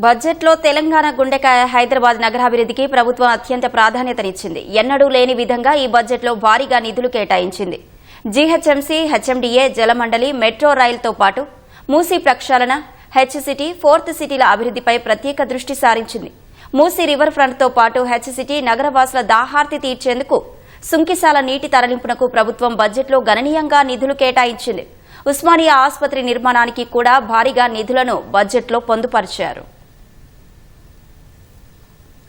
బడ్జెట్లో తెలంగాణ గుండెకాయ హైదరాబాద్ నగరాభివృద్ధికి ప్రభుత్వం అత్యంత ప్రాధాన్యతనిచ్చింది. ఎన్నడూ లేని విధంగా ఈ బడ్జెట్లో భారీగా నిధులు కేటాయించింది. జీహెచ్ఎంసీ, హెచ్ఎండీఏ, జలమండలి, మెట్రో రైలుతో పాటు మూసీ ప్రక్షాళన, హెచ్సిటీ, ఫోర్త్ సిటీల అభివృద్ధిపై ప్రత్యేక దృష్టి సారించింది. మూసీ రివర్ ఫ్రంట్తో పాటు హెచ్సిటీ నగరవాసుల దాహార్తి తీర్చేందుకు సుంకిశాల నీటి తరలింపునకు ప్రభుత్వం బడ్జెట్లో గణనీయంగా నిధులు కేటాయించింది. ఉస్మానియా ఆసుపత్రి నిర్మాణానికి కూడా భారీగా నిధులను బడ్జెట్లో పొందుపరిచారు.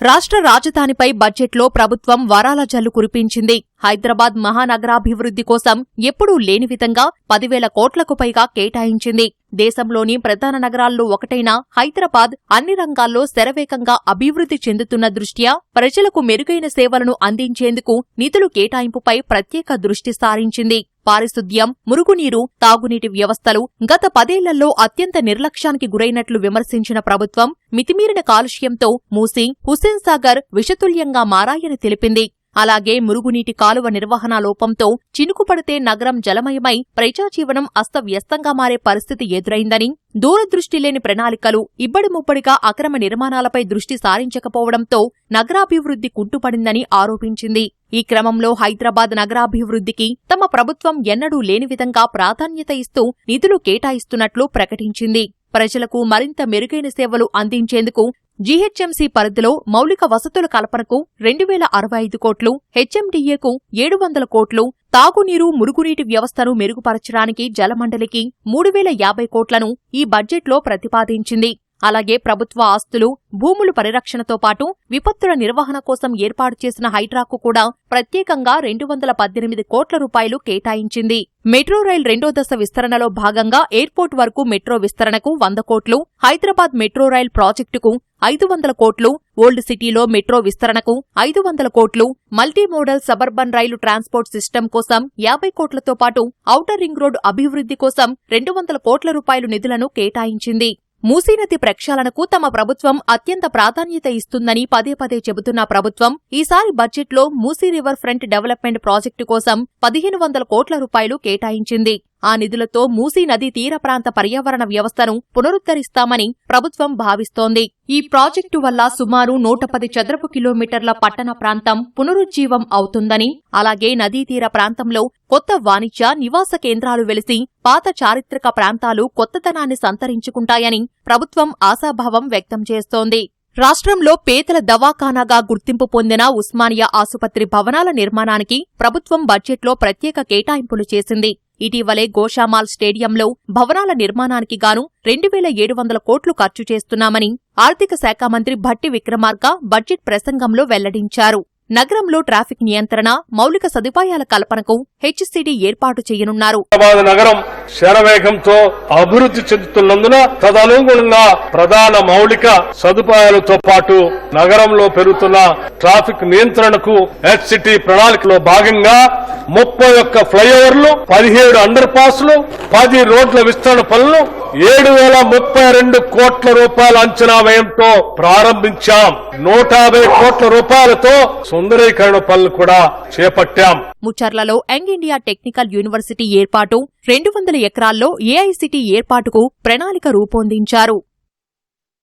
రాష్ట్ర రాజధానిపై బడ్జెట్లో ప్రభుత్వం వరాల జల్లు కురిపించింది. హైదరాబాద్ మహానగరాభివృద్ధి కోసం ఎప్పుడూ లేని విధంగా 10,000 కోట్లకు పైగా కేటాయించింది. దేశంలోని ప్రధాన నగరాల్లో ఒకటైన హైదరాబాద్ అన్ని రంగాల్లో శరవేగంగా అభివృద్ధి చెందుతున్న దృష్ట్యా ప్రజలకు మెరుగైన సేవలను అందించేందుకు నిధులు కేటాయింపుపై ప్రత్యేక దృష్టి సారించింది. పారిశుద్ధ్యం, మురుగునీరు, తాగునీటి వ్యవస్థలు గత 10 ఏళ్లలో అత్యంత నిర్లక్ష్యానికి గురైనట్లు విమర్శించిన ప్రభుత్వం మితిమీరిన కాలుష్యంతో మూసీ, హుస్సేన్ సాగర్ విషతుల్యంగా మారాయని తెలిపింది. అలాగే మురుగునీటి కాలువ నిర్వహణ లోపంతో చినుకుపడితే నగరం జలమయమై ప్రజాజీవనం అస్తవ్యస్తంగా మారే పరిస్థితి ఎదురైందని, దూరదృష్టి లేని ప్రణాళికలు, ఇబ్బడి ముబ్బడిగా అక్రమ నిర్మాణాలపై దృష్టి సారించకపోవడంతో నగరాభివృద్ధి కుంటుపడిందని ఆరోపించింది. ఈ క్రమంలో హైదరాబాద్ నగరాభివృద్ధికి తమ ప్రభుత్వం ఎన్నడూ లేని విధంగా ప్రాధాన్యత ఇస్తూ నిధులు కేటాయిస్తున్నట్లు ప్రకటించింది. ప్రజలకు మరింత మెరుగైన సేవలు అందించేందుకు జీహెచ్ఎంసీ పరిధిలో మౌలిక వసతుల కల్పనకు 2,065 కోట్లు, హెచ్ఎండీఏకు 700 కోట్లు, తాగునీరు, మురుగునీటి వ్యవస్థను మెరుగుపరచడానికి జలమండలికి 3,050 కోట్లను ఈ బడ్జెట్లో ప్రతిపాదించింది. అలాగే ప్రభుత్వ ఆస్తులు, భూముల పరిరక్షణతో పాటు విపత్తుల నిర్వహణ కోసం ఏర్పాటు చేసిన హైడ్రాకు కూడా ప్రత్యేకంగా 218 కోట్ల రూపాయలు కేటాయించింది. మెట్రో రైల్ 2వ దశ విస్తరణలో భాగంగా ఎయిర్పోర్ట్ వరకు మెట్రో విస్తరణకు 100 కోట్లు, హైదరాబాద్ మెట్రో రైల్ ప్రాజెక్టుకు 500 కోట్లు, ఓల్డ్ సిటీలో మెట్రో విస్తరణకు 500 కోట్లు, మల్టీమోడల్ సబర్బన్ రైలు ట్రాన్స్పోర్ట్ సిస్టమ్ కోసం 50 కోట్లతో పాటు ఔటర్ రింగ్ రోడ్డు అభివృద్ధి కోసం 200 కోట్ల రూపాయలు నిధులను కేటాయించింది. మూసీనది ప్రక్షాళనకు తమ ప్రభుత్వం అత్యంత ప్రాధాన్యత ఇస్తుందని పదే పదే చెబుతున్న ప్రభుత్వం ఈసారి బడ్జెట్లో Musi river front development project కోసం 1,500 కోట్ల రూపాయలు కేటాయించింది. ఆ నిధులతో మూసీ నదీ తీర ప్రాంత పర్యావరణ వ్యవస్థను పునరుద్ధరిస్తామని ప్రభుత్వం భావిస్తోంది. ఈ ప్రాజెక్టు వల్ల సుమారు 110 చదరపు కిలోమీటర్ల పట్టణ ప్రాంతం పునరుజ్జీవం అవుతుందని, అలాగే నదీ తీర ప్రాంతంలో కొత్త వాణిజ్య, నివాస కేంద్రాలు వెలిసి పాత చారిత్రక ప్రాంతాలు కొత్తదనాన్ని సంతరించుకుంటాయని ప్రభుత్వం ఆశాభావం వ్యక్తం చేస్తోంది. రాష్ట్రంలో పేదల దవాఖానాగా గుర్తింపు పొందిన ఉస్మానియా ఆసుపత్రి భవనాల నిర్మాణానికి ప్రభుత్వం బడ్జెట్లో ప్రత్యేక కేటాయింపులు చేసింది. ఇటీవలే గోషామాల్ స్టేడియంలో భవనాల నిర్మాణానికి గాను 2,700 కోట్లు ఖర్చు చేస్తున్నామని ఆర్థిక శాఖ మంత్రి భట్టి విక్రమార్క బడ్జెట్ ప్రసంగంలో వెల్లడించారు. నగరంలో ట్రాఫిక్ నియంత్రణ, మౌలిక సదుపాయాల కల్పనకు హెచ్సిటీ ఏర్పాటు చేయనున్నారు. నగరం శరవేగంతో అభివృద్ధి చెందుతున్నందున తదనుగుణంగా ప్రధాన మౌలిక సదుపాయాలతో పాటు నగరంలో పెరుగుతున్న ట్రాఫిక్ నియంత్రణకు హెచ్సిటీ ప్రణాళికలో భాగంగా 31 ఫ్లైఓవర్లు, 17 అండర్ పాస్లు, 10 రోడ్ల విస్తరణ పనులు 7,032 కోట్ల రూపాయల అంచనా వ్యయంతో ప్రారంభించాం. 150 కోట్ల రూపాయలతో సుందరీకరణ పనులు కూడా చేపట్టాం. ముచ్చర్లలో యంగ్ ఇండియా టెక్నికల్ యూనివర్సిటీ ఏర్పాటు, 200 ఎకరాల్లో ఏఐసిటీ ఏర్పాటుకు ప్రణాళిక రూపొందించారు.